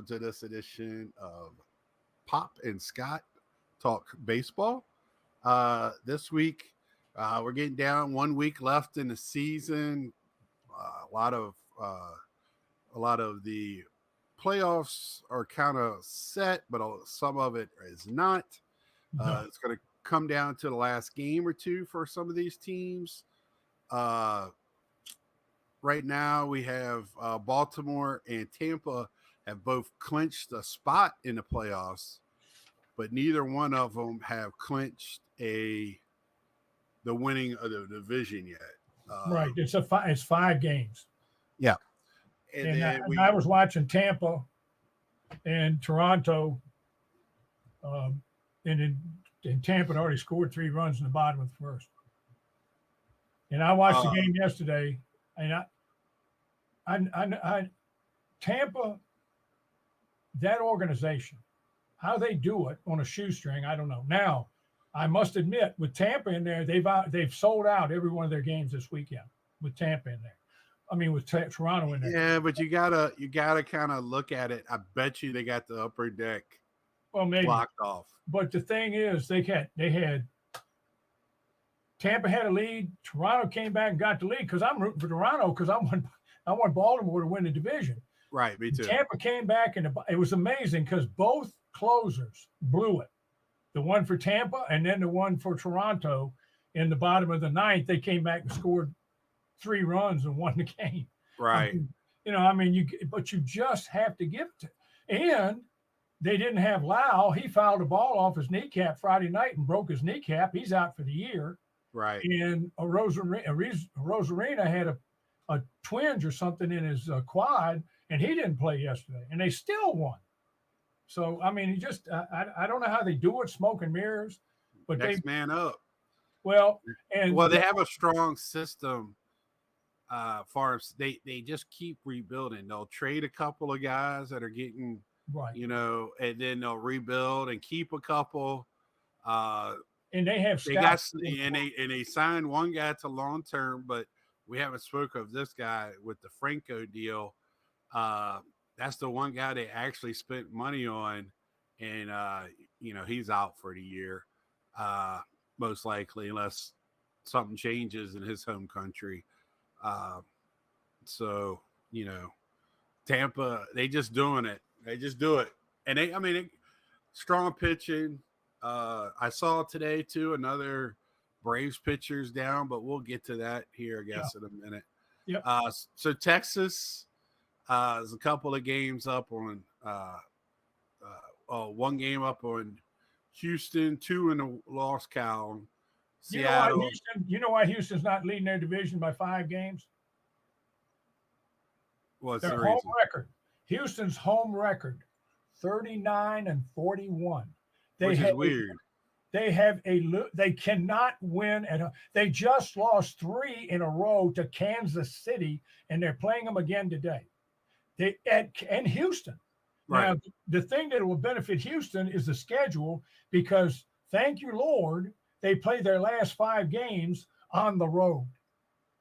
welcome to this edition of Pop and Scott Talk Baseball. This week, we're getting down 1 week left in the season. A lot of the playoffs are kind of set, but some of it is not. It's going to come down to the last game or two for some of these teams. Right now, we have Baltimore and Tampa have both clinched a spot in the playoffs, but neither one of them have clinched the winning of the division yet. Right, it's 5 games. Yeah, and I was watching Tampa and Toronto, and Tampa had already scored 3 runs in the bottom of the first. And I watched the game yesterday, and I Tampa, that organization, how they do it on a shoestring, I don't know. Now, I must admit, with Tampa in there, they've sold out every one of their games this weekend with Tampa in there. I mean, with Toronto in there. Yeah, but you gotta kind of look at it. I bet you they got the upper deck blocked off. But the thing is, they had Tampa had a lead. Toronto came back and got the lead because I'm rooting for Toronto because I want Baltimore to win the division. Right, me too. Tampa came back, and it was amazing because both closers blew it. The one for Tampa and then the one for Toronto in the bottom of the ninth, they came back and scored 3 runs and won the game. Right. But you just have to give it to. And they didn't have Lau. He fouled a ball off his kneecap Friday night and broke his kneecap. He's out for the year. Right. And Rosarina had a twinge or something in his quad, and he didn't play yesterday, and they still won. So, I mean, I don't know how they do it, smoke and mirrors, but next man up. Well, they have a strong system. They just keep rebuilding. They'll trade a couple of guys that are getting right, and then they'll rebuild and keep a couple. And they have they signed one guy to long term, but we haven't spoken of this guy with the Franco deal. That's the one guy they actually spent money on, and he's out for the year, most likely, unless something changes in his home country. Tampa, they just doing it. They just do it, and strong pitching. I saw today too another Braves pitchers down, but we'll get to that here, I guess, in a minute. Yeah. So Texas is a couple of games up on one game up on Houston, 2 in the loss column. Seattle. You know why Houston's not leading their division by 5 games? What's their the home reason? record? Houston's home record, 39-41. Which is weird. They cannot win at home. They just lost 3 in a row to Kansas City, and they're playing them again today. And Houston. Right. Now, the thing that will benefit Houston is the schedule because, thank you, Lord, they play their last 5 games on the road.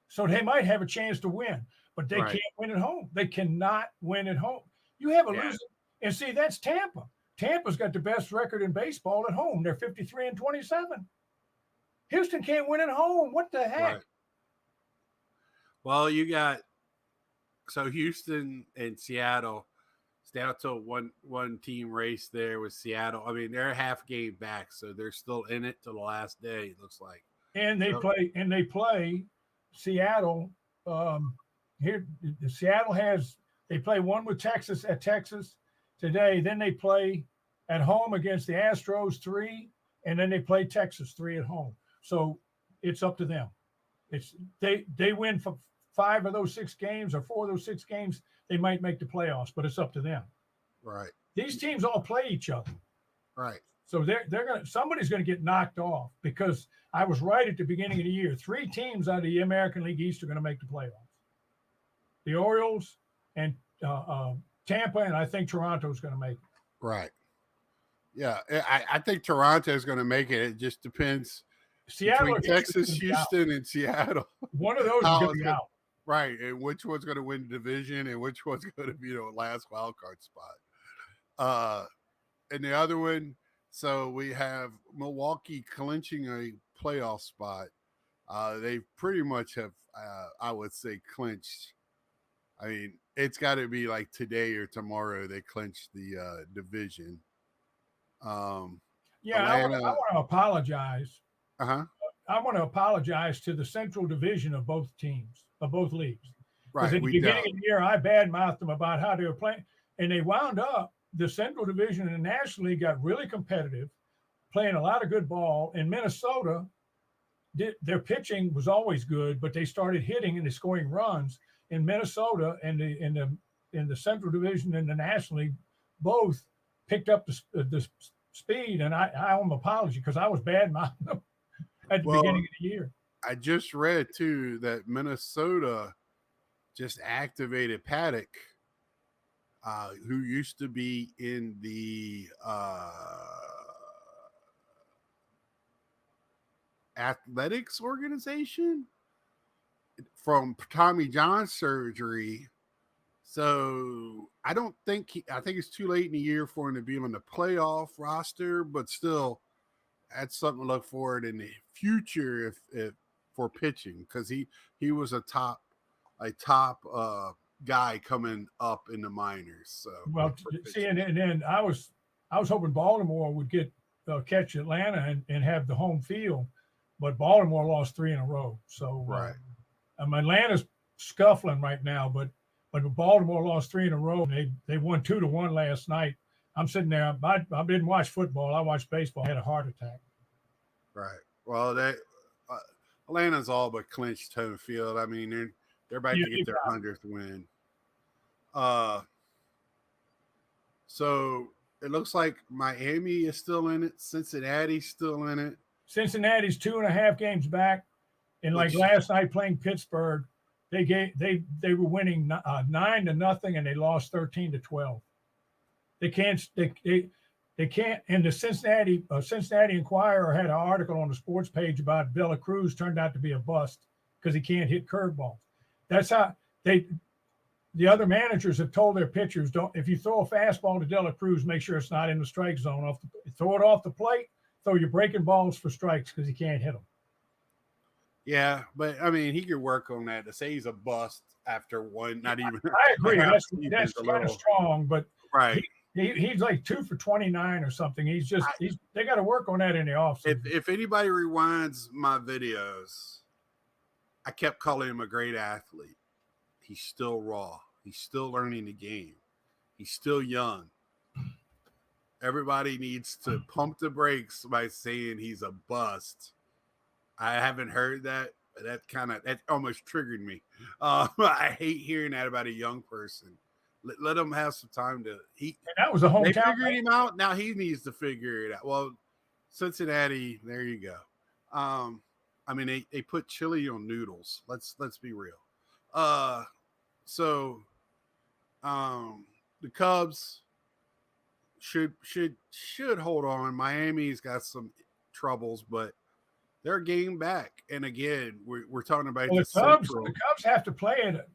So they might have a chance to win, but they can't win at home. They cannot win at home. You have a losing. And see, that's Tampa. Tampa's got the best record in baseball at home. They're 53-27. Houston can't win at home. What the heck? Right. Well, you got Houston and Seattle. It's down to one team race there with Seattle. I mean, they're a half game back, so they're still in it till the last day. It looks like. And they play Seattle. They play one with Texas at Texas today. Then they play at home against the Astros 3, and then they play Texas 3 at home. So it's up to them. They win for 5 of those 6 games or 4 of those 6 games, they might make the playoffs, but it's up to them. Right. These teams all play each other. Right. So somebody's gonna get knocked off because I was right at the beginning of the year. 3 teams out of the American League East are going to make the playoffs. The Orioles and Tampa, and I think Toronto's going to make it. Right. Yeah, I think Toronto is going to make it. It just depends. Seattle, Texas, Houston, and Seattle. One of those is going to be out. Right, and which one's going to win the division, and which one's going to be the last wild card spot. Uh, and the other one, so we have Milwaukee clinching a playoff spot. They pretty much have, I would say, clinched. I mean, it's got to be like today or tomorrow they clinch the division. Um, Yeah, I Atlanta, want to apologize. uh huh, I want to apologize to the Central Division of both teams, of both leagues. Because right. in the We beginning don't. of the year, I badmouthed them about how they were playing. And they wound up, the Central Division in the National League got really competitive, playing a lot of good ball. In Minnesota, their pitching was always good, but they started hitting and scoring runs. In Minnesota and in the Central Division and the National League, both picked up the speed. And I owe them an apology because I was badmouthing them at the Well, beginning of the year. I just read too that Minnesota just activated Paddock, who used to be in the athletics organization from Tommy John surgery. So I don't think I think it's too late in the year for him to be on the playoff roster, but still, that's something to look forward in the future if for pitching because he was a top guy coming up in the minors. So Well, see, and then I was hoping Baltimore would catch Atlanta and have the home field, but Baltimore lost three in a row. So right. Atlanta's scuffling right now, but Baltimore lost three in a row. And they won 2-1 last night. I'm sitting there. I didn't watch football. I watched baseball. I had a heart attack. Right. Well, uh, Atlanta's all but clinched home field. I mean, they're about Yeah, to get their 100th win. Uh, so it looks like Miami is still in it. Cincinnati's still in it. Cincinnati's 2.5 games back, and like Which last night playing Pittsburgh, they were winning 9-0, and they lost 13-12. They can't they can't. And the Cincinnati Enquirer had an article on the sports page about Dela Cruz turned out to be a bust because he can't hit curveballs. That's how the other managers have told their pitchers, don't, if you throw a fastball to Dela Cruz, make sure it's not in the strike zone. Throw it off the plate, throw your breaking balls for strikes because he can't hit them. Yeah, but I mean, he could work on that. To say he's a bust after one, not even. I agree. That's a kind of little strong, but right. He's like 2 for 29 or something. They got to work on that in the offseason. If anybody rewinds my videos, I kept calling him a great athlete. He's still raw. He's still learning the game. He's still young. Everybody needs to pump the brakes by saying he's a bust. I haven't heard that. That almost triggered me. I hate hearing that about a young person. Let him have some time to. And that was a hometown. They figured him out. Now he needs to figure it out. Well, Cincinnati, there you go. I mean, they put chili on noodles. Let's be real. So the Cubs should hold on. Miami's got some troubles, but they're a game back. And again, we're talking about the Cubs have to play it.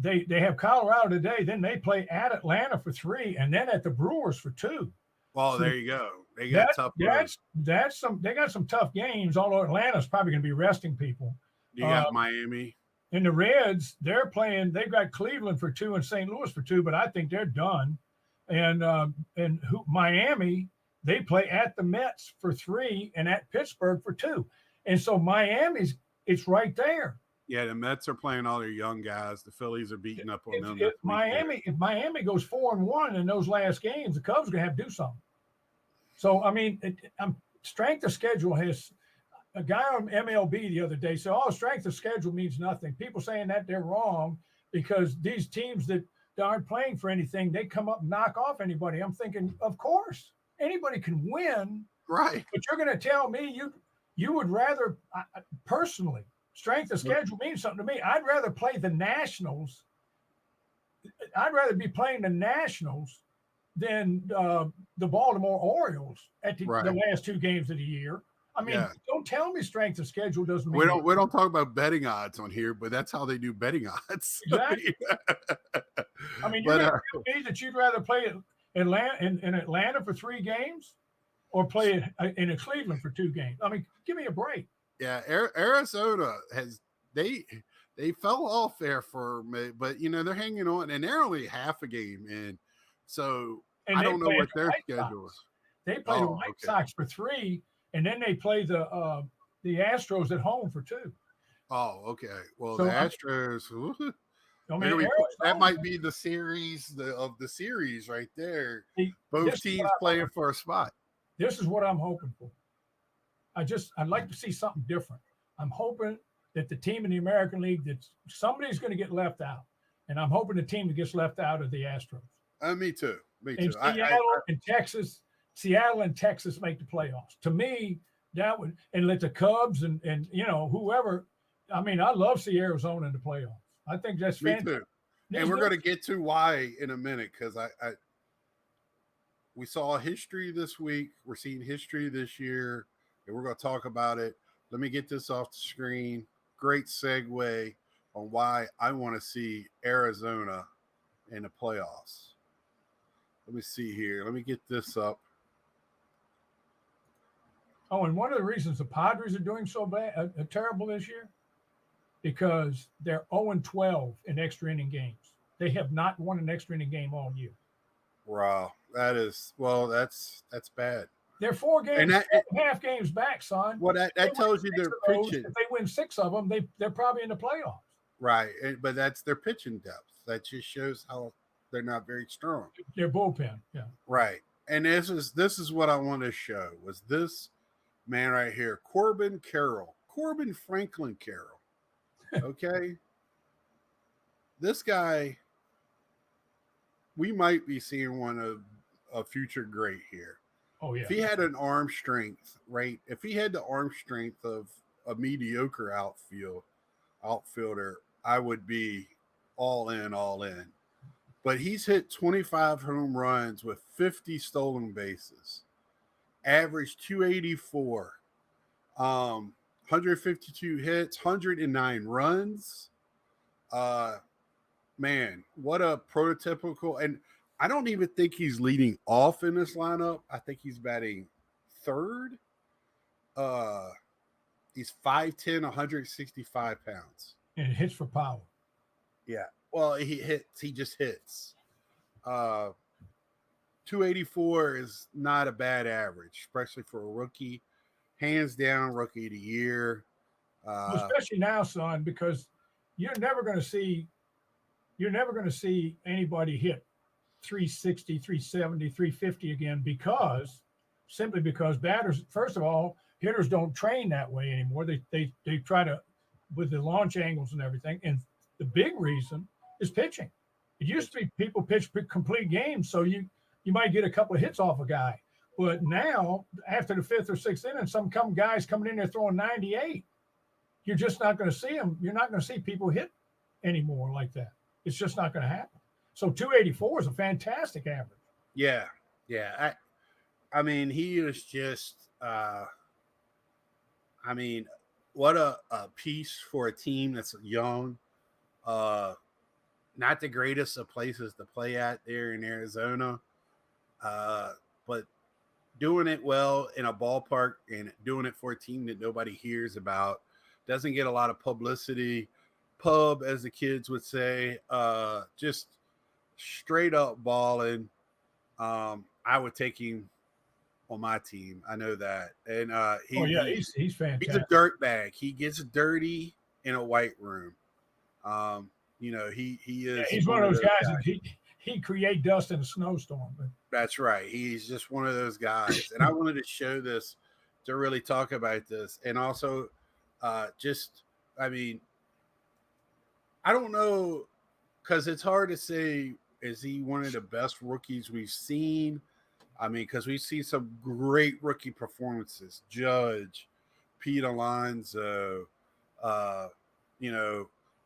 They have Colorado today, then they play at Atlanta for 3, and then at the Brewers for 2. Well, there you go. They got tough. They got some tough games. Although Atlanta's probably going to be resting people. You got Miami. And the Reds, they're playing. They've got Cleveland for 2 and St. Louis for 2, but I think they're done. And Miami, they play at the Mets for 3 and at Pittsburgh for 2. And so it's right there. Yeah, the Mets are playing all their young guys. The Phillies are beating up on them. If Miami goes 4-1 in those last games, the Cubs are going to have to do something. So, I mean, strength of schedule has – a guy on MLB the other day said, strength of schedule means nothing. People saying that they're wrong because these teams that aren't playing for anything, they come up and knock off anybody. I'm thinking, of course, anybody can win. Right. But you're going to tell me you would rather – personally – strength of schedule means something to me. I'd rather play the Nationals. I'd rather be playing the Nationals than the Baltimore Orioles at the last 2 games of the year. I mean, Don't tell me strength of schedule doesn't mean we don't talk about betting odds on here, but that's how they do betting odds. Exactly. I mean, you're going to tell me that you'd rather play in Atlanta for 3 games, or play in Cleveland for 2 games. I mean, give me a break. Yeah, Arizona has they they fell off there for me, but they're hanging on, and they're only half a game in, so And I they don't know play what the their White schedule is. Sox. They play the Oh, White okay. Sox for 3, and then they play the Astros at home for 2. Oh, okay. Well, the So Astros, I they're mean, gonna be that Arizona. might be the series of the series right there. See, Both teams playing for a spot. this is what I'm hoping for. I'd like to see something different. I'm hoping that the team in the American League, that somebody's going to get left out, and I'm hoping the team that gets left out of the Astros. Me too. Me And too. Seattle and Texas make the playoffs. To me, that would, and let the Cubs and whoever. I mean, I love see Arizona in the playoffs. I think that's Me fantastic. too. And we're going to get to why in a minute, because we saw history this week. We're seeing history this year, and we're going to talk about it. Let me get this off the screen. Great segue on why I want to see Arizona in the playoffs. Let me see here. Let me get this up. Oh, and one of the reasons the Padres are doing so bad, terrible this year, because they're 0-12 in extra inning games. They have not won an extra inning game all year. Wow, that's bad. They're 4 And games, that 4.5 games back, son. well, that tells you they're pitching. If they win 6 of them, they're probably in the playoffs. Right, but that's their pitching depth. That just shows how they're not very strong. Their bullpen, yeah. Right, and this is what I want to show was this man right here, Corbin Franklin Carroll. Okay, this guy, we might be seeing one of a future great here. Oh yeah. If he had an arm strength, right? If he had the arm strength of a mediocre outfielder, I would be all in, all in. But he's hit 25 home runs with 50 stolen bases, averaged 284, 152 hits, 109 runs. Man, what a prototypical. And I don't even think he's leading off in this lineup. I think he's batting third. He's 5'10", 165 pounds. And it hits for power. Yeah. Well, he just hits. 284 is not a bad average, especially for a rookie. Hands down, rookie of the year. Especially now, son, because you're never going to see anybody hit 360, 370, 350 again simply because batters, first of all, hitters don't train that way anymore. They try to, with the launch angles and everything. And the big reason is pitching. It used to be people pitch complete games, so you might get a couple of hits off a guy. But now, after the 5th or 6th inning, some guys coming in there throwing 98. You're just not going to see them. You're not going to see people hit anymore like that. It's just not going to happen. So 284 is a fantastic average. Yeah. I mean, he is just. What a piece for a team that's young. Not the greatest of places to play at there in Arizona, but doing it well in a ballpark and doing it for a team that nobody hears about. Doesn't get a lot of publicity. Pub, as the kids would say, just straight up balling. I would take him on my team. I know that. And he's fantastic. He's a dirt bag. He gets dirty in a white room. He is. He's one of those guys. That he create dust in a snowstorm. But. That's right. He's just one of those guys. And I wanted to show this to really talk about this, and also I don't know, because it's hard to say, is he one of the best rookies we've seen? I mean, because we've seen some great rookie performances. Judge, Pete Alonso,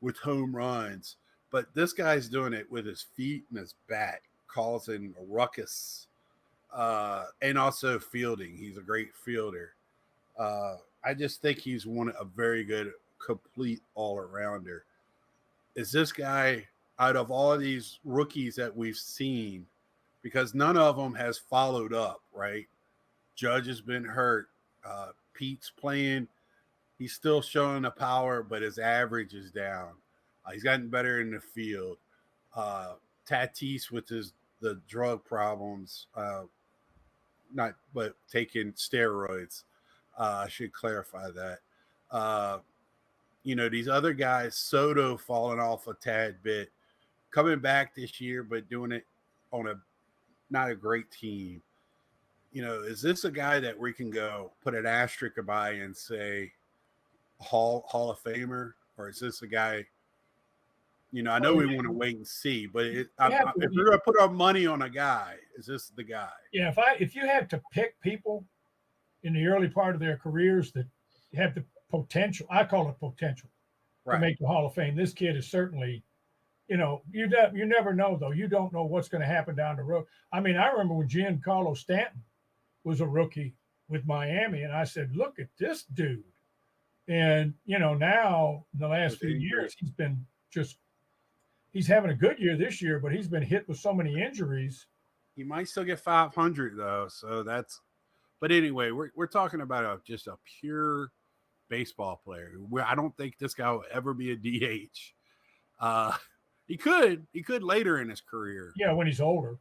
with home runs. But this guy's doing it with his feet and his bat, causing a ruckus, and also fielding. He's a great fielder. I just think he's a very good, complete all-arounder. Is this guy, out of all these rookies that we've seen, because none of them has followed up, right? Judge has been hurt. Pete's playing. He's still showing the power, but his average is down. He's gotten better in the field. Tatis with the drug problems, not but taking steroids. I should clarify that. Uh, these other guys, Soto falling off a tad bit, coming back this year, but doing it on a not a great team. Is this a guy that we can go put an asterisk by and say Hall of Famer, or is this a guy? I know we want to wait and see, but if we're going to put our money on a guy, is this the guy? Yeah, if you had to pick people in the early part of their careers that have the potential, I call it potential, to make the Hall of Fame, this kid is certainly. You never know, though. You don't know what's going to happen down the road. I mean, I remember when Giancarlo Stanton was a rookie with Miami, and I said, look at this dude. And, now in the last few years, he's having a good year this year, but he's been hit with so many injuries. He might still get 500, though. So but anyway, we're talking about just a pure baseball player. I don't think this guy will ever be a DH. He could later in his career. Yeah, when he's older.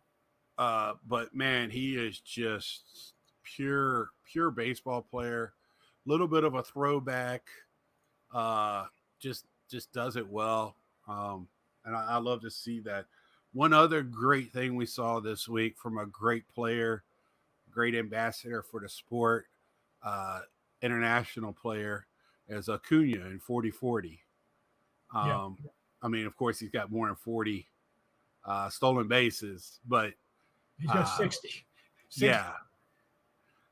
But man, he is just pure baseball player. A little bit of a throwback. Just does it well. And I love to see that. One other great thing we saw this week from a great player, great ambassador for the sport, international player, is Acuna in 40-40. I mean, of course, he's got more than 40 stolen bases, but he's got 60. Yeah.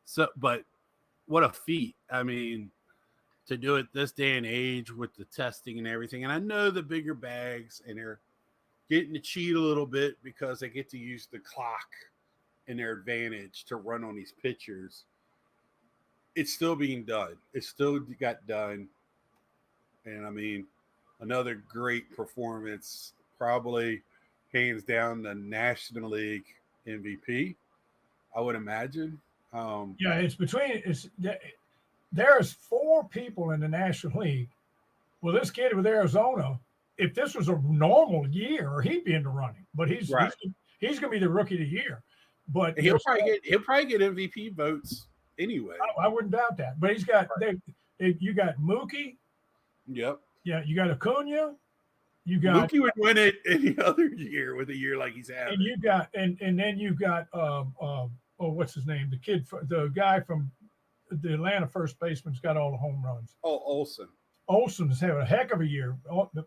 So, but what a feat. I mean, to do it this day and age with the testing and everything. And I know the bigger bags, and they're getting to cheat a little bit because they get to use the clock in their advantage to run on these pitchers. It's still being done. It still got done. And I mean, another great performance, probably hands down the National League MVP, I would imagine. There's 4 people in the National League. Well, this kid with Arizona, if this was a normal year, he'd be in the running. But he's going to be the rookie of the year. But he'll probably get MVP votes anyway. I wouldn't doubt that. But he's got you got Mookie. Yep. Yeah, you got Acuna. You got Mookie would win it any other year with a year like he's having. And you got and then you got what's his name? The guy from the Atlanta first baseman's got all the home runs. Oh, Olsen. Olsen's having a heck of a year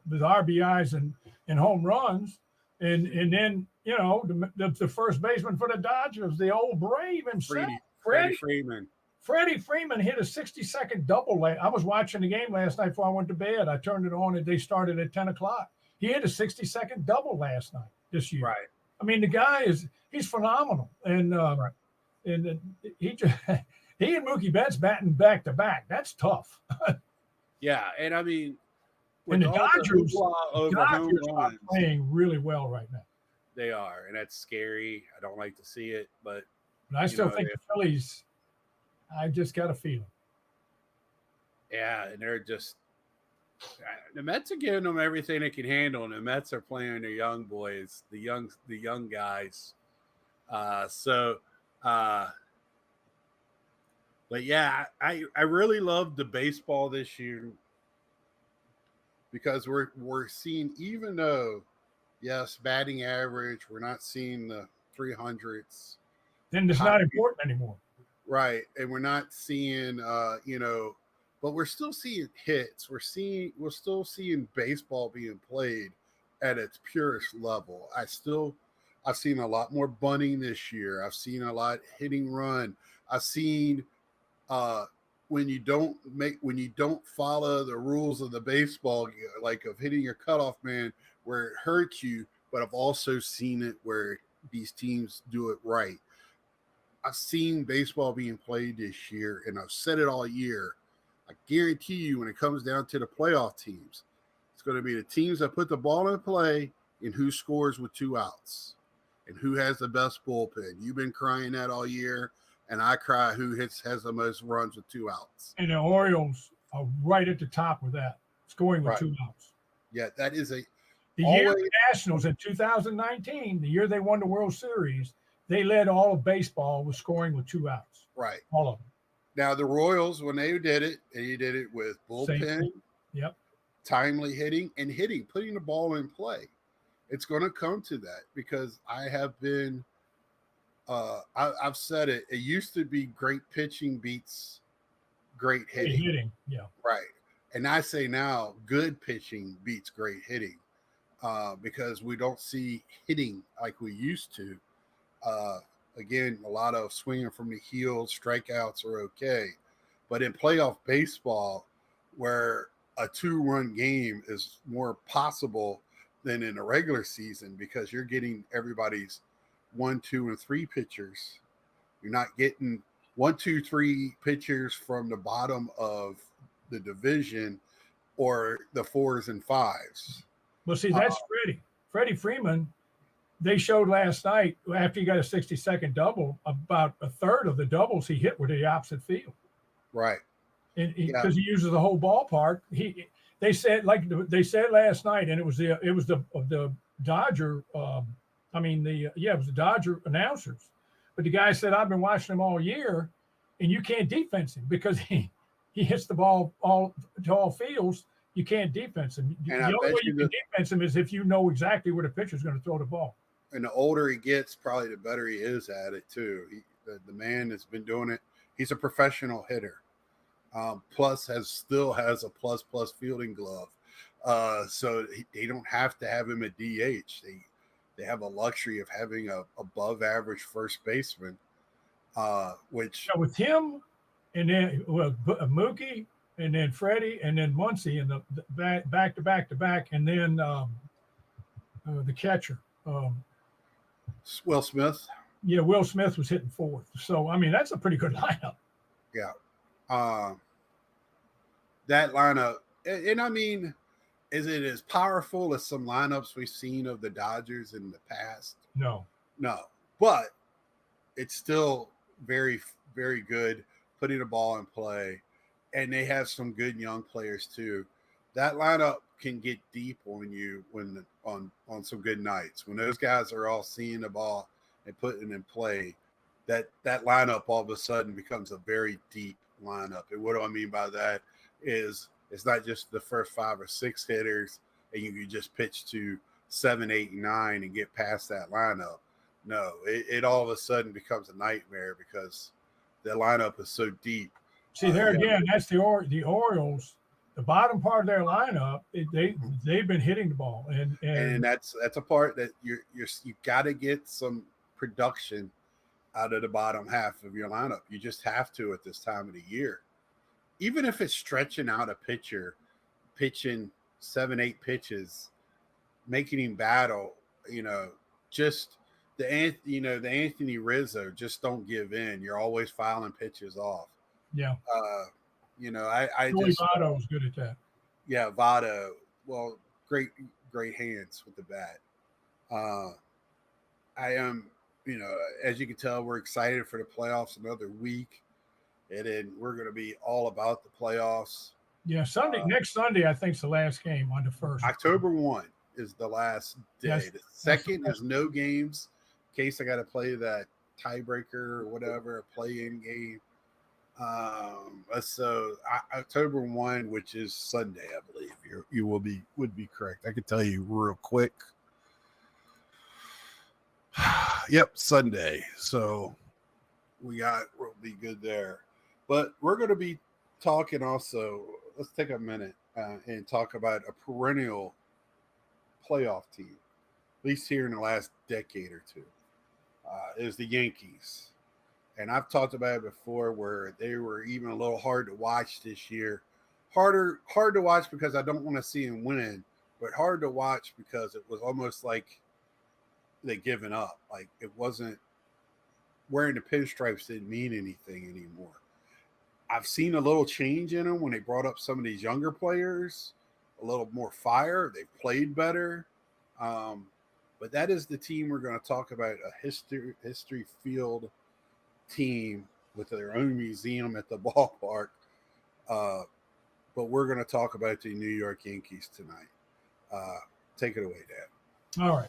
with RBIs and home runs. And then, the first baseman for the Dodgers, the old Brave himself, Freddie Freeman. Freddie Freeman hit a 60-second double. I was watching the game last night before I went to bed. I turned it on and they started at 10 o'clock. He hit a 60-second double last night this year. Right. I mean, the guy he's phenomenal. And and he and Mookie Betts batting back to back. That's tough. Yeah, and I mean, and the Dodgers are playing really well right now. They are, and that's scary. I don't like to see it, but I still think the Phillies. I just got a feeling. Yeah, and they're just the Mets are giving them everything they can handle, and the Mets are playing their young boys, the young guys. But yeah, I really love the baseball this year because we're seeing, even though, yes, batting average, we're not seeing the 300s. Then it's not important anymore. Right. And we're not seeing, but we're still seeing hits. We're still seeing baseball being played at its purest level. I've seen a lot more bunting this year. I've seen a lot hitting run. I've seen when you don't follow the rules of the baseball, like of hitting your cutoff man where it hurts you, but I've also seen it where these teams do it right. I've seen baseball being played this year, and I've said it all year. I guarantee you when it comes down to the playoff teams, it's going to be the teams that put the ball in play and who scores with 2 outs. and who has the best bullpen. You've been crying that all year, and I cry who has the most runs with 2 outs. And the Orioles are right at the top with that, scoring with Right. 2 outs. Yeah, that is the year the Nationals in 2019, the year they won the World Series, they led all of baseball with scoring with 2 outs. Right. All of them. Now the Royals, when they did it, they did it with bullpen, yep, timely hitting, and putting the ball in play. It's going to come to that because I have been. I've said it. It used to be great pitching beats great hitting. Yeah. Right. And I say now, good pitching beats great hitting because we don't see hitting like we used to. Again, a lot of swinging from the heels, strikeouts are okay. But in playoff baseball, where a 2-run game is more possible than in a regular season because you're getting everybody's 1, 2, and 3 pitchers. You're not getting 1, 2, 3 pitchers from the bottom of the division or the 4s and 5s. Well, see, that's Freddie. Freddie Freeman, they showed last night after he got a 60-second double, about a third of the doubles he hit were to the opposite field. Right. And because he uses the whole ballpark. They said last night, and it was the Dodger. It was the Dodger announcers. But the guy said, I've been watching him all year, and you can't defense him because he hits the ball to all fields. You can't defense him. The only way you can defense him is if you know exactly where the pitcher's going to throw the ball. And the older he gets, probably the better he is at it too. The man has been doing it. He's a professional hitter. Plus still has a plus fielding glove. So they don't have to have him at DH. They have a luxury of having a above average first baseman, which with him and then Mookie and then Freddie and then Muncy and the back to back and then the catcher. Will Smith. Yeah, Will Smith was hitting 4th. So I mean that's a pretty good lineup. Yeah. That lineup, and I mean, is it as powerful as some lineups we've seen of the Dodgers in the past? No. But it's still very, very good putting the ball in play, and they have some good young players too. That lineup can get deep on you on some good nights when those guys are all seeing the ball and putting it in play. That lineup all of a sudden becomes a very deep lineup. And what do I mean by that? Is it's not just the first 5 or 6 hitters and you can just pitch to 7, 8, 9 and get past that lineup. No, it all of a sudden becomes a nightmare because the lineup is so deep. See, there again, that's the Orioles. The bottom part of their lineup, they've been hitting the ball, and that's a part that you got to get some production out of the bottom half of your lineup. You just have to at this time of the year. Even if it's stretching out a pitcher, pitching 7, 8 pitches, making him battle, just the Anthony Rizzo, just don't give in. You're always filing pitches off. Yeah. I just Votto was good at that. Yeah, Votto. Well, great hands with the bat. I am, as you can tell, we're excited for the playoffs another week. And then we're going to be all about the playoffs. Yeah, next Sunday, I think, is the last game on the 1st. October 1 is the last day. Yes, the 2nd is no games in case I got to play that tiebreaker or whatever, a play-in game. So October 1, which is Sunday, I believe you would be correct. I could tell you real quick. Yep, Sunday. So we'll be good there. But we're going to be talking also. Let's take a minute and talk about a perennial playoff team, at least here in the last decade or two, is the Yankees. And I've talked about it before where they were even a little hard to watch this year. Hard to watch because I don't want to see them win, but hard to watch because it was almost like they given up. Like it wasn't wearing the pinstripes didn't mean anything anymore. I've seen a little change in them when they brought up some of these younger players, a little more fire. They've played better. But But that is the team we're going to talk about, a history field team with their own museum at the ballpark. But we're going to talk about the New York Yankees tonight. Take it away, Dad. All right.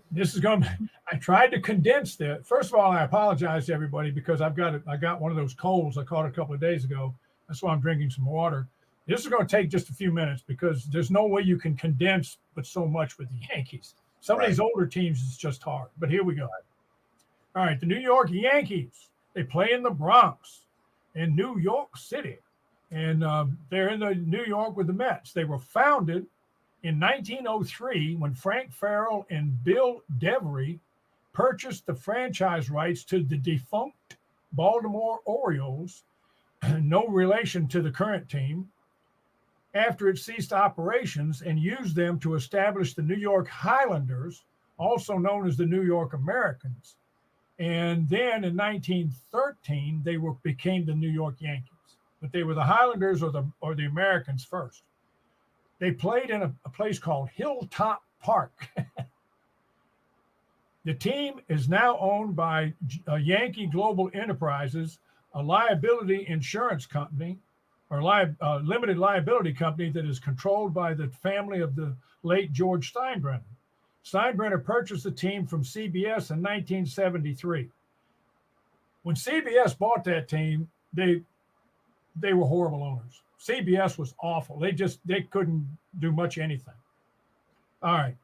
This is going to, I tried to condense that. First of all, I apologize to everybody because I got one of those colds I caught a couple of days ago. That's why I'm drinking some water. This is going to take just a few minutes because there's no way you can condense but so much with the Yankees. Some of these older teams, it's just hard. But here we go. All right, the New York Yankees, they play in the Bronx in New York City. And they're in the New York with the Mets. They were founded in 1903 when Frank Farrell and Bill Devery purchased the franchise rights to the defunct Baltimore Orioles, no relation to the current team, after it ceased operations, and used them to establish the New York Highlanders, also known as the New York Americans. And then in 1913, they became the New York Yankees. But they were the Highlanders or the Americans first. They played in a place called Hilltop Park. The team is now owned by Yankee Global Enterprises, a liability insurance company or limited liability company that is controlled by the family of the late George Steinbrenner. Steinbrenner purchased the team from CBS in 1973. When CBS bought that team, they were horrible owners. CBS was awful. They couldn't do much anything. All right.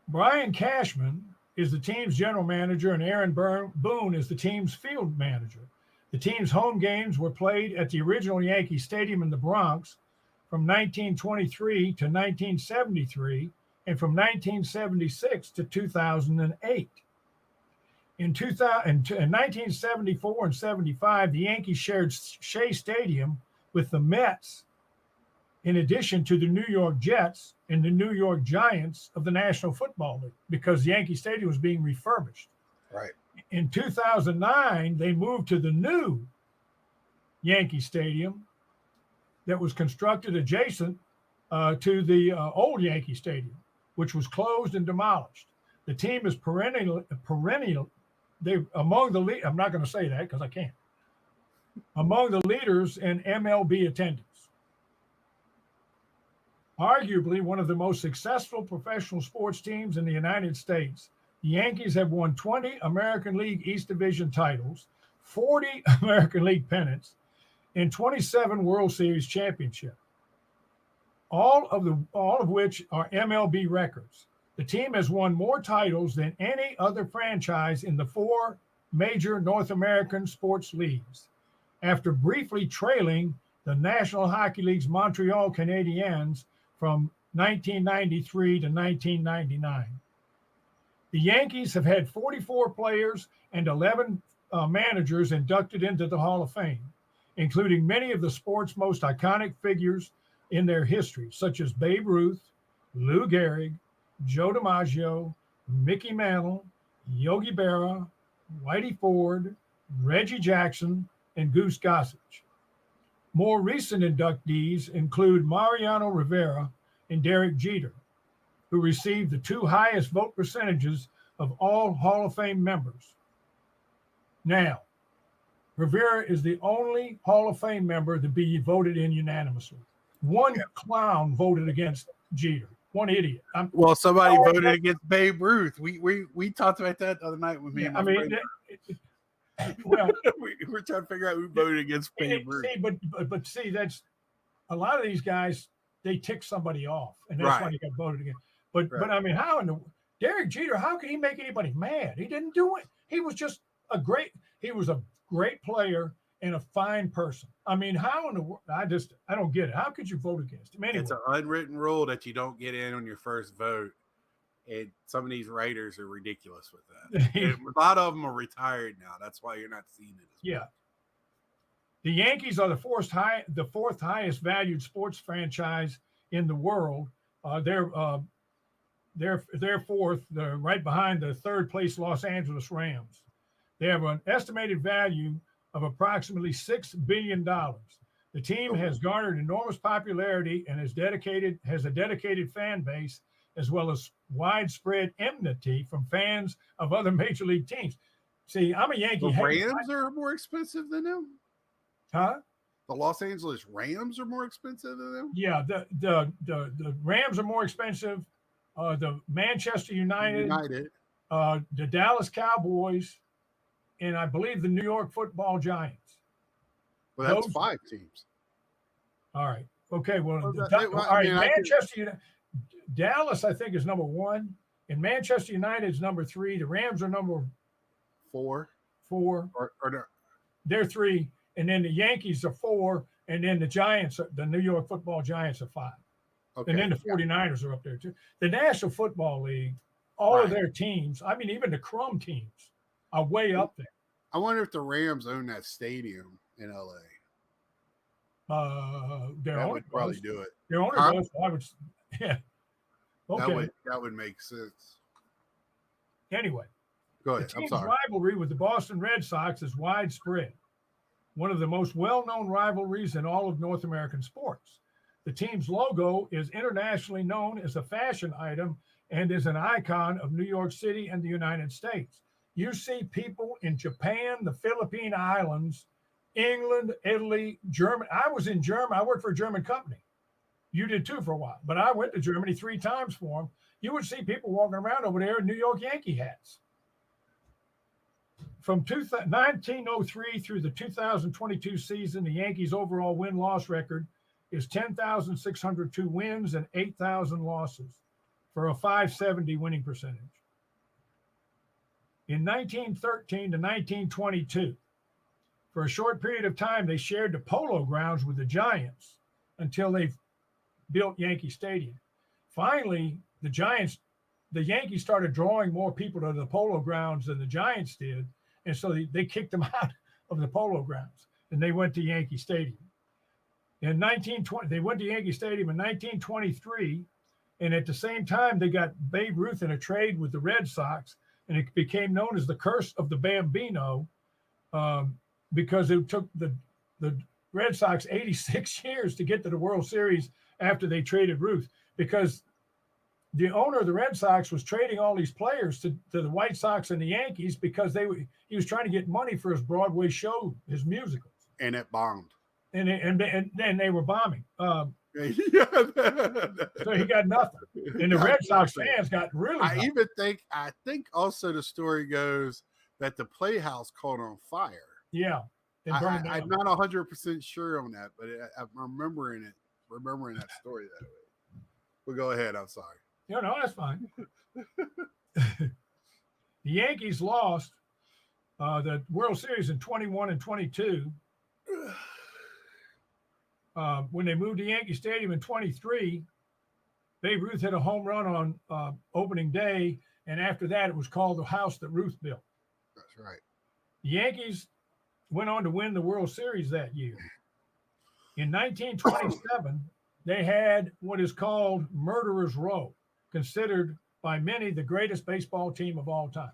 Brian Cashman is the team's general manager, and Aaron Boone is the team's field manager. The team's home games were played at the original Yankee Stadium in the Bronx from 1923 to 1973 and from 1976 to 2008. In 1974 and 75, the Yankees shared Shea Stadium with the Mets, in addition to the New York Jets and the New York Giants of the National Football League, because Yankee Stadium was being refurbished. Right. In 2009, they moved to the new Yankee Stadium that was constructed adjacent to the old Yankee Stadium, which was closed and demolished. The team is perennial. They among the I'm not going to say that because I can't. Among the leaders in MLB attendance. Arguably one of the most successful professional sports teams in the United States, the Yankees have won 20 American League East Division titles, 40 American League pennants, and 27 World Series championships. All of which are MLB records. The team has won more titles than any other franchise in the four major North American sports leagues, after briefly trailing the National Hockey League's Montreal Canadiens from 1993 to 1999. The Yankees have had 44 players and 11 managers inducted into the Hall of Fame, including many of the sport's most iconic figures in their history, such as Babe Ruth, Lou Gehrig, Joe DiMaggio, Mickey Mantle, Yogi Berra, Whitey Ford, Reggie Jackson, and Goose Gossage. More recent inductees include Mariano Rivera and Derek Jeter, who received the two highest vote percentages of all Hall of Fame members. Now, Rivera is the only Hall of Fame member to be voted in unanimously. One clown voted against Jeter. One idiot. Somebody voted against Babe Ruth. We talked about that the other night with me and my friend. Well, we're trying to figure out who voted against Babe Ruth. But see, that's a lot of these guys. They tick somebody off, and that's why they got voted against. But I mean, how in the Derek Jeter? How could he make anybody mad? He didn't do it. He was just a great player and a fine person. I mean, how in the world? I don't get it. How could you vote against him? Anyway, it's an unwritten rule that you don't get in on your first vote. And some of these writers are ridiculous with that. A lot of them are retired now. That's why you're not seeing it. Yeah. The Yankees are the fourth highest valued sports franchise in the world. They're fourth. They're right behind the third place Los Angeles Rams. They have an estimated value of approximately $6 billion. The team has garnered enormous popularity and has a dedicated fan base, as well as widespread enmity from fans of other major league teams. See, I'm a Yankee The hater. Rams are more expensive than them. Huh? The Los Angeles Rams are more expensive than them. Yeah, the Rams are more expensive. The Manchester United, the Dallas Cowboys, and I believe the New York Football Giants. Well, that's 5 teams. All right. Okay. Well, all right. Manchester United, Dallas, I think, is number 1, and Manchester United is number 3. The Rams are number 4. Or they're 3, and then the Yankees are 4, and then the Giants, the New York Football Giants, are 5. Okay. And then the 49ers are up there too. The National Football League, all of their teams, I mean, even the crumb teams, are way up there. I wonder if the Rams own that stadium in LA. That would probably do it. Their owner does. I would, yeah. Okay. That would make sense. Anyway, go ahead. The team's rivalry with the Boston Red Sox is widespread. One of the most well-known rivalries in all of North American sports. The team's logo is internationally known as a fashion item and is an icon of New York City and the United States. You see people in Japan, the Philippine Islands, England, Italy, Germany. I was in Germany. I worked for a German company. You did too for a while. But I went to Germany 3 times for them. You would see people walking around over there in New York Yankee hats. From 1903 through the 2022 season, the Yankees' overall win-loss record is 10,602 wins and 8,000 losses for a .570 winning percentage. In 1913 to 1922, for a short period of time, they shared the Polo Grounds with the Giants until they built Yankee Stadium. Finally, the Yankees started drawing more people to the Polo Grounds than the Giants did, and so they kicked them out of the Polo Grounds, and they went to Yankee Stadium. In 1920, they went to Yankee Stadium in 1923, and at the same time, they got Babe Ruth in a trade with the Red Sox, and it became known as the Curse of the Bambino, because it took the Red Sox 86 years to get to the World Series after they traded Ruth, because the owner of the Red Sox was trading all these players to the White Sox and the Yankees because he was trying to get money for his Broadway show, his musicals. And it bombed. And they were bombing. So he got nothing. And the Red Sox fans got really I think also the story goes that the Playhouse caught on fire. Yeah. I'm not 100% sure on that, but I'm remembering that story that way. But go ahead. I'm sorry. No, that's fine. The Yankees lost the World Series in 21 and 22. When they moved to Yankee Stadium in 23, Babe Ruth hit a home run on opening day, and after that, it was called the house that Ruth built. That's right. The Yankees went on to win the World Series that year. In 1927, they had what is called Murderers Row, considered by many the greatest baseball team of all time.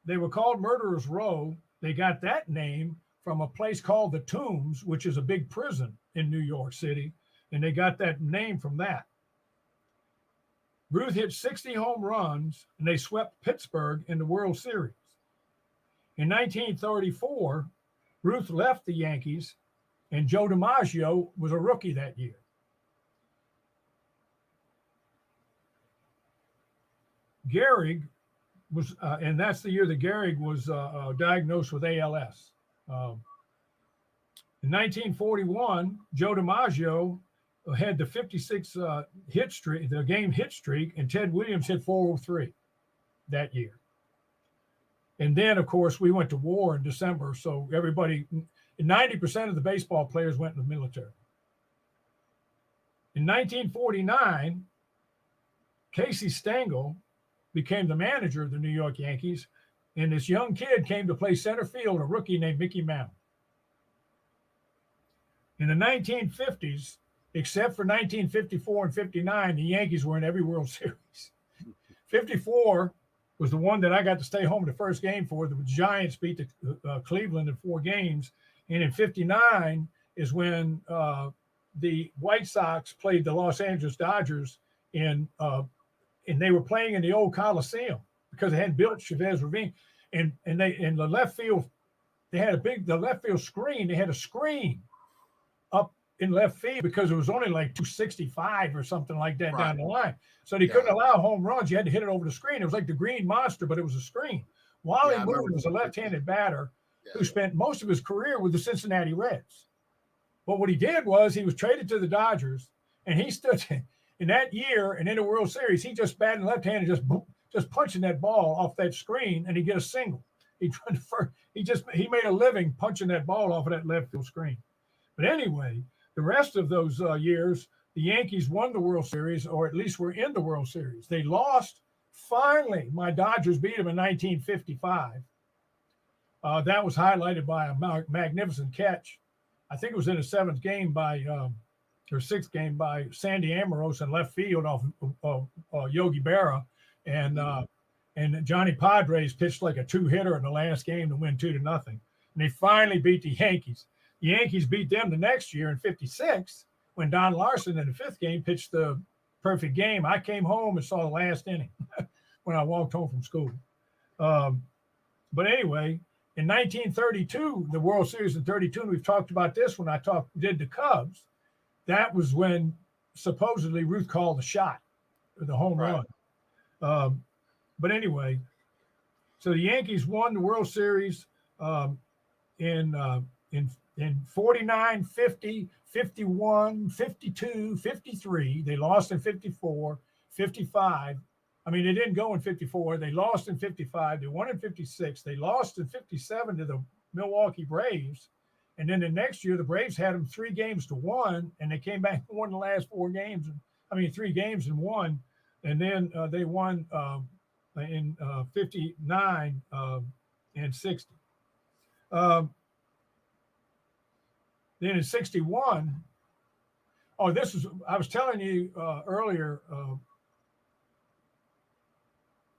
They were called Murderers Row. They got that name from a place called the Tombs, which is a big prison in New York City, and they got that name from that. Ruth hit 60 home runs, and they swept Pittsburgh in the World Series. In 1934, Ruth left the Yankees, and Joe DiMaggio was a rookie that year. Gehrig was, and that's the year that Gehrig was diagnosed with ALS. In 1941, Joe DiMaggio had the 56 hit streak, the game hit streak, and Ted Williams hit 403 that year. And then, of course, we went to war in December, so 90% of the baseball players went in the military. In 1949, Casey Stengel became the manager of the New York Yankees, and this young kid came to play center field, a rookie named Mickey Mantle. In the 1950s, except for 1954 and 59, the Yankees were in every World Series. 54 was the one that I got to stay home the first game for. The Giants beat the Cleveland in 4 games. And in 59 is when the White Sox played the Los Angeles Dodgers in and they were playing in the old Coliseum because they hadn't built Chavez Ravine. And they in the left field, they had the left field screen, they had a screen up in left field because it was only like 265 or something like that down the line. So they couldn't allow home runs. You had to hit it over the screen. It was like the Green Monster, but it was a screen. Wally Moon was a left-handed batter who spent most of his career with the Cincinnati Reds. But what he did was he was traded to the Dodgers, and he stood in that year and in the World Series, he just batted left-handed, just punching that ball off that screen, and he'd get a single. He made a living punching that ball off of that left field screen. But anyway, the rest of those years, the Yankees won the World Series, or at least were in the World Series. They lost. Finally, my Dodgers beat them in 1955. That was highlighted by a magnificent catch. I think it was in the sixth game by Sandy Amorose in left field off Yogi Berra. And Johnny Padres pitched like a two-hitter in the last game to win 2-0. And they finally beat the Yankees. The Yankees beat them the next year in 56 when Don Larson in the fifth game pitched the perfect game. I came home and saw the last inning when I walked home from school. But anyway, in 1932, the World Series in 32, and we've talked about this when I did the Cubs, that was when supposedly Ruth called the shot, or the home run. But anyway, so the Yankees won the World Series in 49, 50, 51, 52, 53. They lost in 54, 55. I mean, they didn't go in 54. They lost in 55. They won in 56. They lost in 57 to the Milwaukee Braves. And then the next year, the Braves had them 3-1, and they came back and won the last 3 games and won. And then they won in 59 and 60. Then in 61, I was telling you earlier,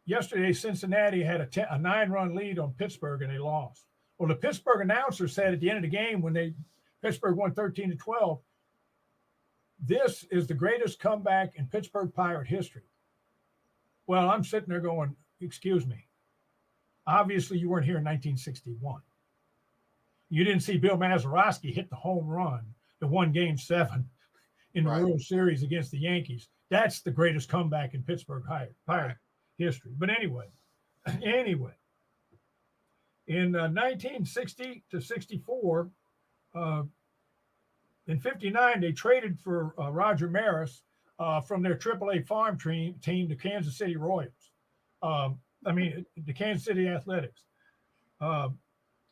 yesterday Cincinnati had a 9-run lead on Pittsburgh and they lost. Well, the Pittsburgh announcer said at the end of the game when Pittsburgh won 13-12, this is the greatest comeback in Pittsburgh Pirate history. Well, I'm sitting there going, excuse me. Obviously, you weren't here in 1961. You didn't see Bill Mazeroski hit the home run that won Game 7 in the World Series against the Yankees. That's the greatest comeback in Pittsburgh Pirate history. But anyway, in 1960 to 64, in 59, they traded for Roger Maris from their AAA farm team to Kansas City Royals. The Kansas City Athletics.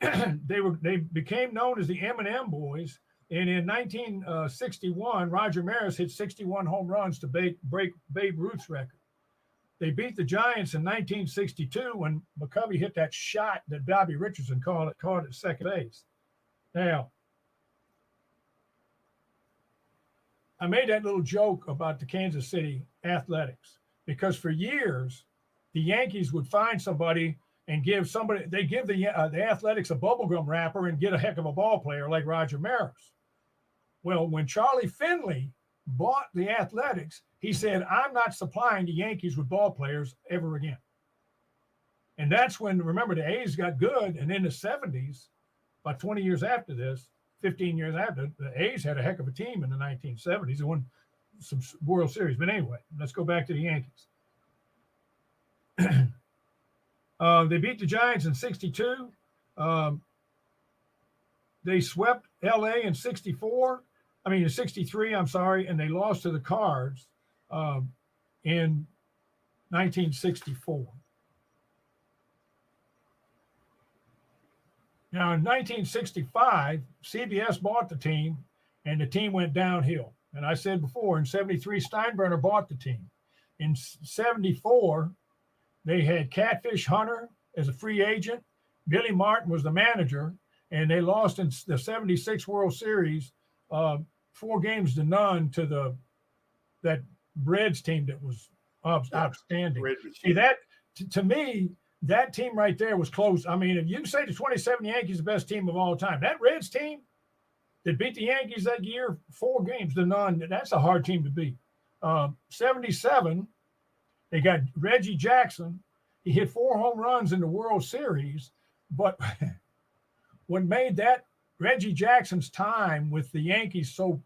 They became known as the M&M Boys. And in 1961, Roger Maris hit 61 home runs to break Babe Ruth's record. They beat the Giants in 1962 when McCovey hit that shot that Bobby Richardson caught at second base. Now, I made that little joke about the Kansas City Athletics because for years, the Yankees would find somebody and give the Athletics a bubblegum wrapper and get a heck of a ball player like Roger Maris. Well, when Charlie Finley bought the Athletics, he said, I'm not supplying the Yankees with ball players ever again. And that's when, remember, the A's got good. And in the 70s, about 20 years after this, 15 years after, the A's had a heck of a team in the 1970s. They won some World Series. But anyway, let's go back to the Yankees. They beat the Giants in 62. They swept L.A. in 63, and they lost to the Cards in 1964. Now, in 1965, CBS bought the team, and the team went downhill. And I said before, in 73, Steinbrenner bought the team. In 74, they had Catfish Hunter as a free agent. Billy Martin was the manager, and they lost in the 76 World Series 4-0 to that Reds team that was outstanding. See, that to me, that team right there was close. I mean, if you say the 27 Yankees the best team of all time, that Reds team that beat the Yankees that year 4 games to none, that's a hard team to beat. 77, they got Reggie Jackson. He hit 4 home runs in the World Series, but what made that Reggie Jackson's time with the Yankees so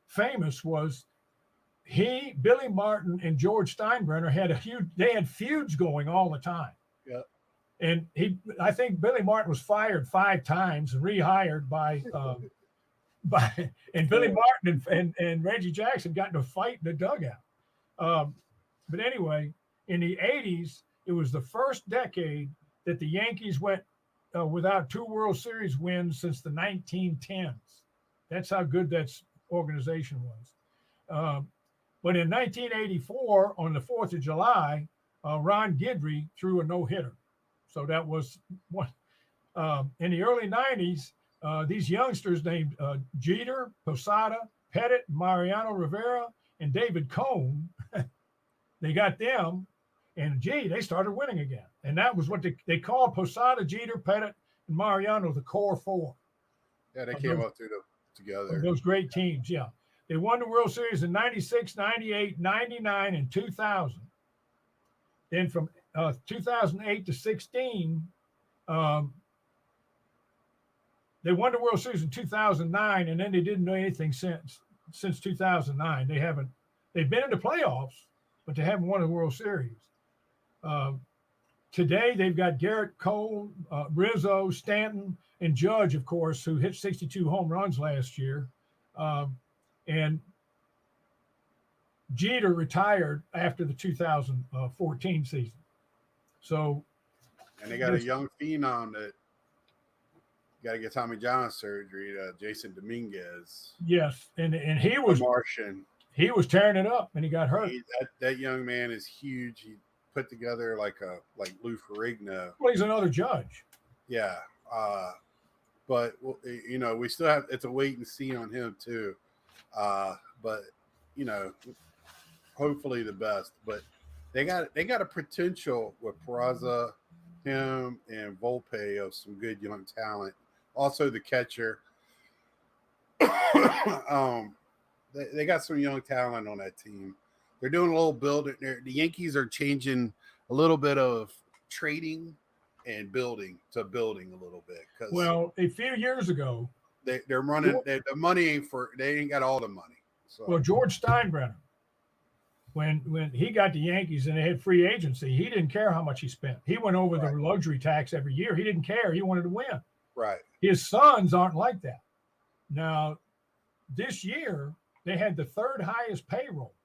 famous was Billy Martin and George Steinbrenner had feuds going all the time. Yeah. And I think Billy Martin was fired 5 times and rehired and Billy Martin and Reggie Jackson got in a fight in the dugout. But anyway, in the 80s, it was the first decade that the Yankees went without 2 World Series wins since the 1910s. That's how good that organization was. But in 1984, on the 4th of July, Ron Guidry threw a no-hitter. So that was one. In the early 90s, these youngsters named Jeter, Posada, Pettit, Mariano Rivera, and David Cone, they got them, and they started winning again. And that was what they called Posada, Jeter, Pettit, and Mariano the core 4. Yeah, they came up through together. Those great teams, yeah. They won the World Series in 96, 98, 99, and 2000. Then from 2008 to 16, they won the World Series in 2009, and then they didn't do anything since 2009. They've been in the playoffs, but they haven't won a World Series. Today, they've got Garrett Cole, Rizzo, Stanton, and Judge, of course, who hit 62 home runs last year. And Jeter retired after the 2014 season. So, and they got a young phenom that got to get Tommy John surgery. Jason Dominguez. Yes, and he was Martian. He was tearing it up, and he got hurt. That young man is huge. He put together like Lou Ferrigno. Well, he's another Judge. Yeah, but we still have. It's a wait and see on him too. But hopefully the best. But they got a potential with Peraza, him, and Volpe of some good young talent. Also the catcher. They got some young talent on that team. They're doing a little building. The Yankees are changing a little bit of trading and building a little bit. Well, a few years ago, they're running. The money ain't they ain't got all the money. So. Well, George Steinbrenner, when he got the Yankees and they had free agency, he didn't care how much he spent. He went over the luxury tax every year. He didn't care. He wanted to win. Right. His sons aren't like that. Now, this year, they had the 3rd highest payroll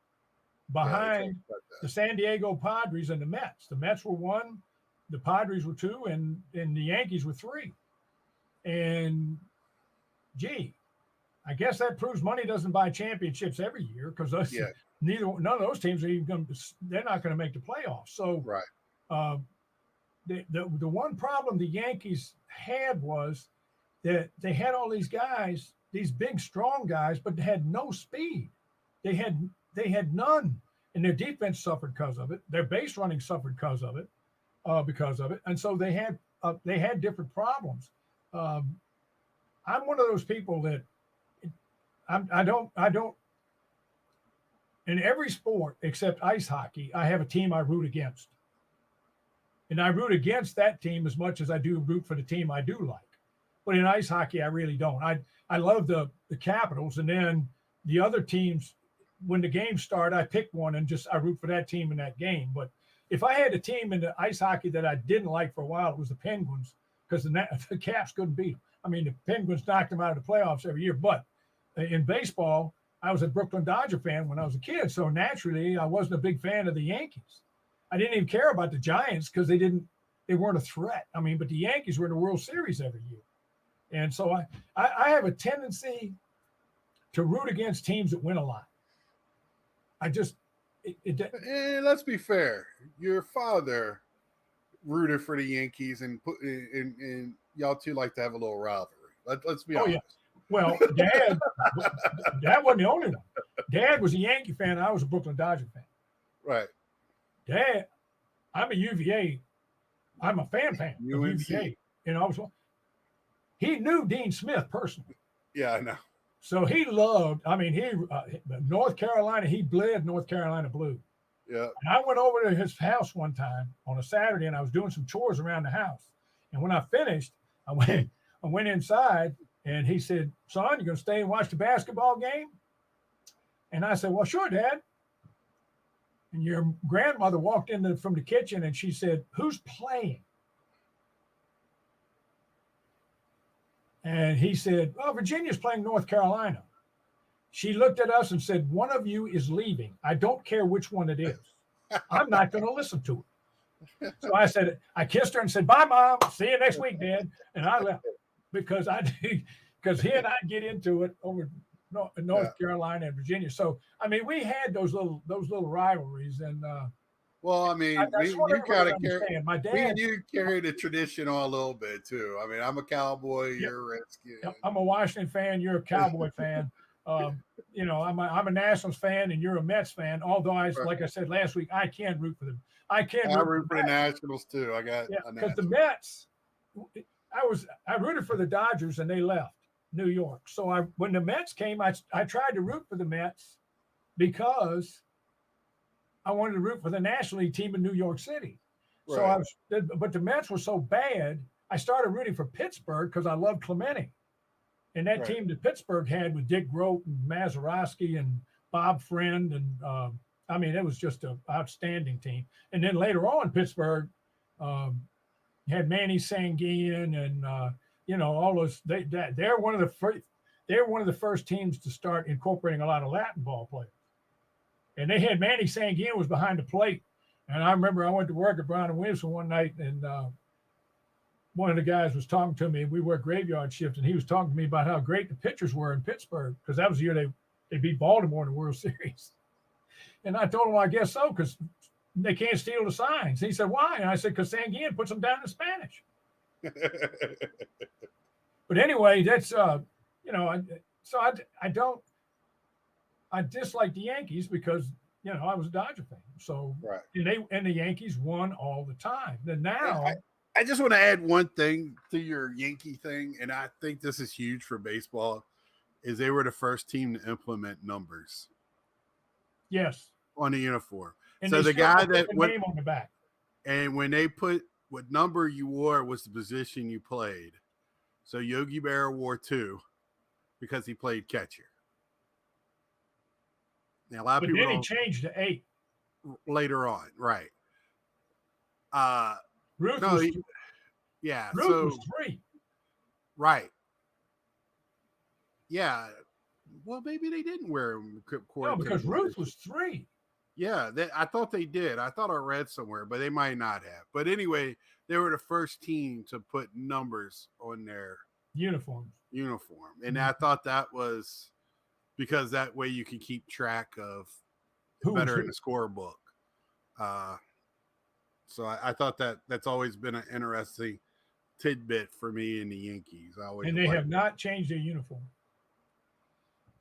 behind the San Diego Padres and the Mets. The Mets were 1, the Padres were 2, and the Yankees were 3. And, I guess that proves money doesn't buy championships every year because none of those teams are even they're not going to make the playoffs. So the one problem the Yankees had was that they had all these guys, these big, strong guys, but they had no speed. They had none, and their defense suffered because of it. Their base running suffered because of it, and so they had different problems. I'm one of those people that I don't. In every sport except ice hockey, I have a team I root against, and I root against that team as much as I do root for the team I do like. But in ice hockey, I really don't. I love the Capitals, and then the other teams. When the games start, I pick one and I root for that team in that game. But if I had a team in the ice hockey that I didn't like for a while, it was the Penguins because the Caps couldn't beat them. I mean, the Penguins knocked them out of the playoffs every year. But in baseball, I was a Brooklyn Dodger fan when I was a kid. So naturally, I wasn't a big fan of the Yankees. I didn't even care about the Giants because they weren't a threat. I mean, but the Yankees were in the World Series every year. And so I have a tendency to root against teams that win a lot. Let's be fair. Your father rooted for the Yankees, and y'all two like to have a little rivalry. Let's be honest. Yeah. Well, Dad wasn't the only one. Dad was a Yankee fan. I was a Brooklyn Dodger fan. Right. Dad, I'm a UVA. I'm a fan of UNC. UVA. And I was, he knew Dean Smith personally. Yeah, I know. So he loved, I mean, North Carolina, he bled North Carolina blue. Yeah. And I went over to his house one time on a Saturday and I was doing some chores around the house. And when I finished, I went inside and he said, "Son, you going to stay and watch the basketball game?" And I said, "Well, sure, Dad." And your grandmother walked in from the kitchen and she said, "Who's playing?" And he said, "Oh, Virginia's playing North Carolina." She looked at us and said, "One of you is leaving. I don't care which one it is. I'm not going to listen to it." So I kissed her and said, "Bye, Mom. See you next week, Dad." And I left because he and I get into it over North Carolina and Virginia. So, I mean, we had those little rivalries. And well, I mean, you kind of carry. My dad, me and you carry the tradition on a little bit too. I mean, I'm a Cowboy, yep, you're a Redskin. Yep, I'm a Washington fan. You're a Cowboy fan. You know, I'm a Nationals fan, and you're a Mets fan. Although like I said last week, I can root for them. I root for the Nationals too. I got because the Mets. I rooted for the Dodgers, and they left New York. So when the Mets came, I tried to root for the Mets because I wanted to root for the National League team in New York City. Right. But the Mets were so bad, I started rooting for Pittsburgh because I loved Clemente. And that team that Pittsburgh had with Dick Groat and Mazeroski and Bob Friend. And I mean, it was just an outstanding team. And then later on, Pittsburgh had Manny Sanguin and, you know, all those. They're one of the first teams to start incorporating a lot of Latin ball players. And they had Manny Sanguin was behind the plate. And I remember I went to work at Brown and Williamson one night, and one of the guys was talking to me. We worked graveyard shift, and he was talking to me about how great the pitchers were in Pittsburgh because that was the year they beat Baltimore in the World Series. And I told him, I guess so, because they can't steal the signs. He said, "Why?" And I said, "Because Sanguin puts them down in Spanish." But anyway, that's you know, I dislike the Yankees because, you know, I was a Dodger fan. So and the Yankees won all the time. And now I just want to add one thing to your Yankee thing, and I think this is huge for baseball, is they were the first team to implement numbers. Yes. On the uniform. And so the guy that went name on the back. And when they put what number you wore was the position you played. So Yogi Berra wore 2 because he played catcher. Now a lot of people then he changed to 8 later on, right? Ruth was 3. Right. Yeah. Well, maybe they didn't wear them. No, because Ruth was 3. Yeah, I thought they did. I thought I read somewhere, but they might not have. But anyway, they were the first team to put numbers on their uniform. And I thought that was because that way you can keep track of better in the scorebook. So I thought that's always been an interesting tidbit for me in the Yankees. And they have not changed their uniform.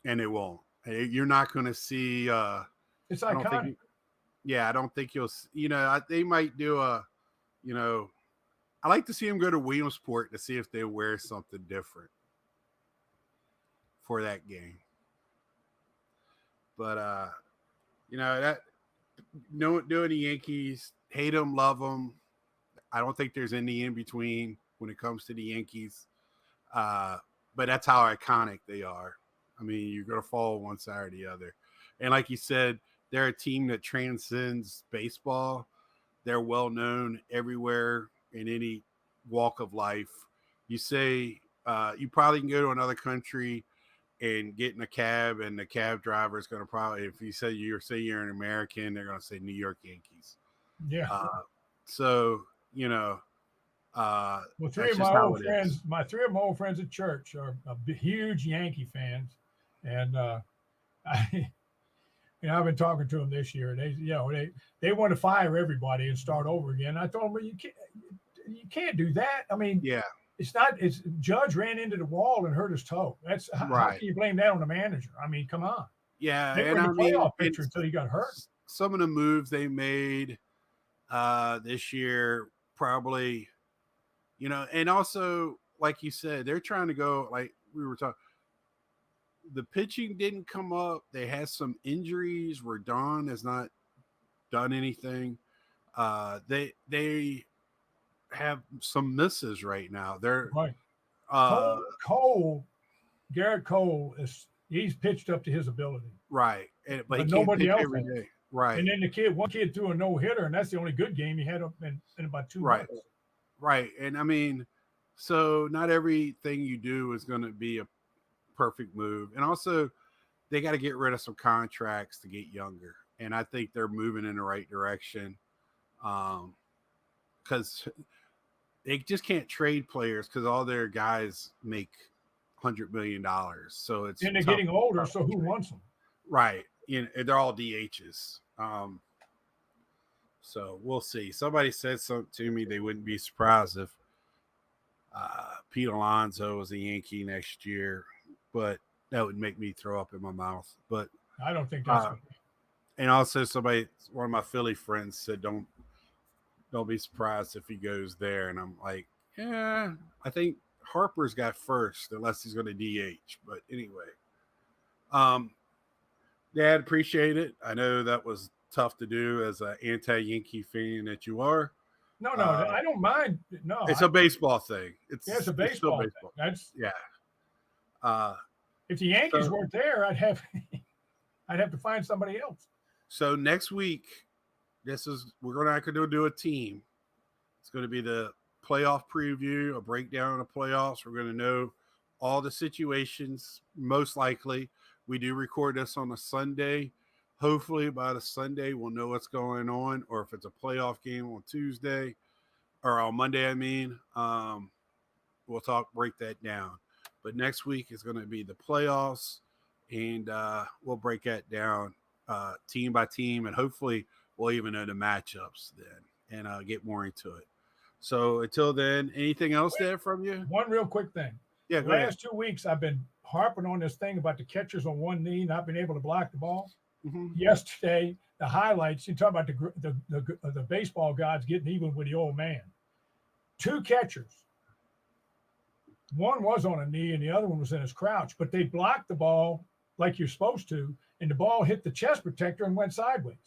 And it won't. You're not going to see. It's iconic. I don't think you'll. You know, they might do a. You know, I like to see them go to Williamsport to see if they wear something different for that game. But you know that. Doing the Yankees, hate them, love them. I don't think there's any in between when it comes to the Yankees. But that's how iconic they are. I mean, you're going to fall one side or the other. And like you said, they're a team that transcends baseball. They're well known everywhere in any walk of life. You say you probably can go to another country and get in a cab, and the cab driver is going to probably, if you say you're an American, they're going to say New York Yankees. Yeah. So, you know, well, three of my old friends at church are huge Yankee fans, and I've been talking to them this year. They want to fire everybody and start over again. I told them, well, you can't do that. I mean, it's Judge ran into the wall and hurt his toe. That's how can you blame that on the manager? I mean, come on. Yeah, they were in the playoff picture until he got hurt. Some of the moves they made, this year, probably, and also, like you said, they're trying to go, like we were talking, the pitching didn't come up. They had some injuries. Rodon has not done anything. They have some misses right now. They're Right. uh Garrett Cole he's pitched up to his ability, right, but he but can't nobody pitch else every has. day. Right, And then one kid threw a no hitter, and that's the only good game he had in about 2 right, months. right. And I mean, so not everything you do is going to be a perfect move. And also, they got to get rid of some contracts to get younger. And I think they're moving in the right direction. Because they just can't trade players because all their guys make $100 million. So it's And they're tough. getting older, Tough so to who trade. wants them? Right. They're all DHs. So we'll see. Somebody said something to me. They wouldn't be surprised if Pete Alonso was a Yankee next year, but that would make me throw up in my mouth. But I don't think that's uh, what. and also one of my Philly friends said, don't be surprised if he goes there. And I'm like, yeah, I think Harper's got first unless he's going to DH. But anyway, um, Dad, appreciate it. I know that was tough to do as an anti-Yankee fan that you are. No, Uh, I don't mind. No, it's a baseball thing. it's a It's still baseball thing. baseball. That's Yeah. Uh, if the Yankees so weren't there, I'd have to find somebody else. so next week, we're going to do a team. It's going to be the playoff preview, a breakdown of playoffs. We're going to know all the situations. Most likely, we do record this on a Sunday. Hopefully, by the Sunday, we'll know what's going on, or if it's a playoff game on Tuesday or on Monday. I mean, we'll break that down. But next week is going to be the playoffs, and we'll break that down team by team, and hopefully, we'll even know the matchups then and get more into it. So until then, anything else there from you? One real quick thing. Yeah, The go ahead. last 2 weeks, I've been harping on this thing about the catchers on one knee not being able to block the ball. Mm-hmm. Yesterday, the highlights, you talk about the baseball gods getting even with the old man. 2 catchers. One was on a knee and the other one was in his crouch, but they blocked the ball like you're supposed to, and the ball hit the chest protector and went sideways.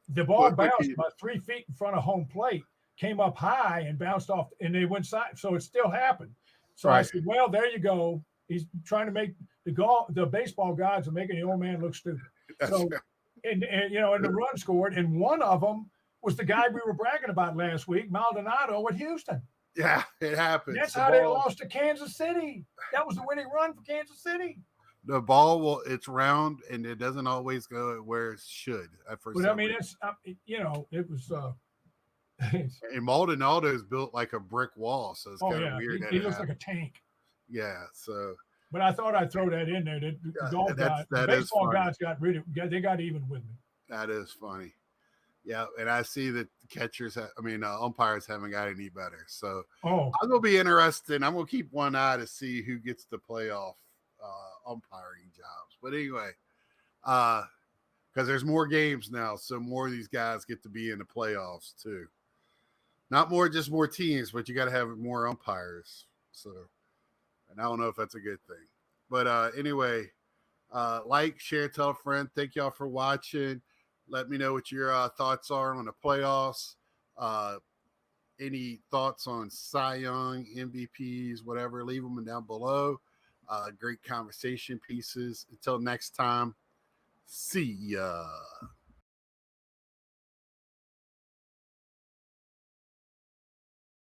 The ball bounced about 3 feet in front of home plate, came up high and bounced off, and they went side. So it still happened. So right. I said, well, there you go. He's trying to make the baseball gods are making the old man look stupid. So, and and the run scored, and one of them was the guy we were bragging about last week, Maldonado with Houston. Yeah, it happens. That's how they lost to Kansas City. That was the winning run for Kansas City. The ball it's round and it doesn't always go where it should. But I mean, it's it was. And Maldonado is built like a brick wall, so it's kind of weird. He looks like a tank. Yeah, so. But I thought I'd throw that in there. The baseball guys they got even with me. That is funny. Yeah, and I see that catchers, umpires haven't got any better. So I'm going to be interested. I'm going to keep one eye to see who gets the playoff umpiring jobs. But anyway, because there's more games now, so more of these guys get to be in the playoffs too. Not just more teams, but you got to have more umpires. So, and I don't know if that's a good thing. But anyway, like, share, tell a friend. Thank y'all for watching. Let me know what your thoughts are on the playoffs. Any thoughts on Cy Young, MVPs, whatever, leave them down below. Great conversation pieces. Until next time, see ya.